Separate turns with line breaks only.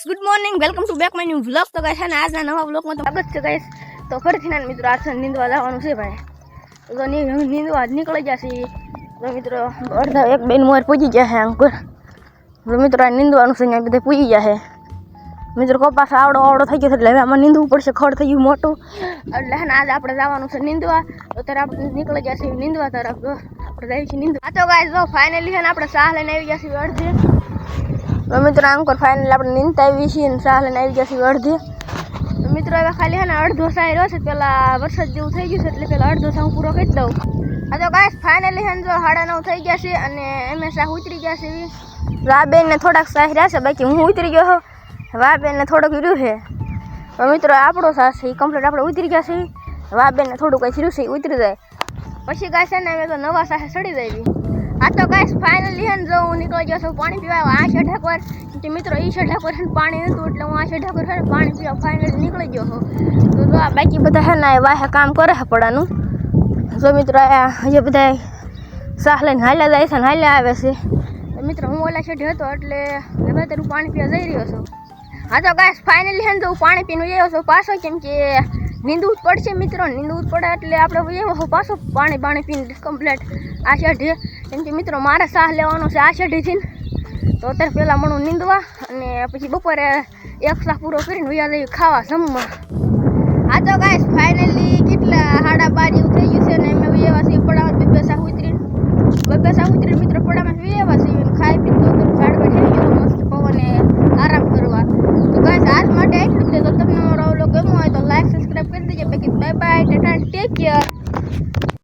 Guys good morning welcome to back my new vlog. તો guys ને આજના નવા વ્લોગમાં તો સ્વાગત છે ગાઈસ. તો ફરીથી ના મિત્રો આજ નીંદવા જવાનું છે ભાઈ. તો નીંદવા નીકળી જશે. તો મિત્રો અડધા એક બેન મોર પૂજી જશે અંકુર. તો મિત્રો આ નીંદવાનું છે અહીંયા બધા પૂજી જશે. મિત્રો કપાસ આવડો થઈ ગયો એટલે હવે આમાં નીંદવું પડશે. ખડ થઈ ગયું મોટું એટલે હે ને આજે આપણે જવાનું છે નીંદવા. તો ત્યારે આપણે નીકળી જશે નીંદવા તરફ. આપણે જઈએ છીએ નીંદવા. આ તો ગાઈસ જો ફાઇનલી છે ને આપણે સાહ લઈને આવી જશે અડધે. તો મિત્રો અંકુર ફાઇનલ આપણે નીંદતા આવી છીએ ને સાહ લઈને આવી જશે અડધે. તો મિત્રો હવે ખાલી છે ને અડધો સાહ રહ્યો છે. પેલા વરસાદ જેવું થઈ ગયું છે એટલે પેલા અડધો સાહ પૂરો કરી દઉં. આ તો ગાઈસ ફાઇનલી છે ને જો 9:30 થઈ ગયા છે અને એમે સાહ ઉતરી ગયા છે. વાબેન ને થોડાક સાહ રહ્યા છે બાકી હું ઉતરી ગયો છું. વાબેન ને થોડુંક રહ્યું છે. તો મિત્રો આપણો સાહ છે કમ્પ્લીટ આપણે ઉતરી ગયા છે. વાબેન ને થોડું કઈ રહ્યું છે ઉતરી જાય પછી ગાય છે ને હવે તો નવા સાહે ચડી જાય. આ તો ગાઈસ ફાઇનલી છે ને જો હું નીકળી ગયો છું પાણી પીવા. આ છે ઠાકોર કે મિત્રો એ છે ઠાકોર છે પાણી નતું એટલે હું આ છે ઠાકોર છે પાણી પીવા ફાઇનલી નીકળી ગયો છું. તો જો આ બાકી બધા છે ને વાહે કામ કરે છે પડાનું. જો મિત્રો અહીંયા બધા સાહ લઈને હાલ્યા જાય છે ને હાલ્યા આવે છે. તો મિત્રો હું ઓલા છેડે હતો એટલે હવે તારું પાણી પીવા જઈ રહ્યો છું. હા તો ગાઈસ ફાઇનલી છે ને હું પાણી પીને આવ્યો છું પાછો કેમ કે નીંદવું જ પડશે મિત્રો. નીંદવું જ પડે એટલે આપણે આવ્યો છું પાછો પાણી પીને કમ્પ્લીટ આ શેઢે. કેમ કે મિત્રો મારે સાહ લેવાનો છે આ શેઢેથી. તો અત્યારે પહેલાં મળું નીંદવા અને પછી બપોરે એક સાહ પૂરો કરીને વયા જઈએ ખાવા જમવા. હા તો ગાઈસ ફાઇનલી કેટલા 12:30 જેવું થઈ ગયું છે ને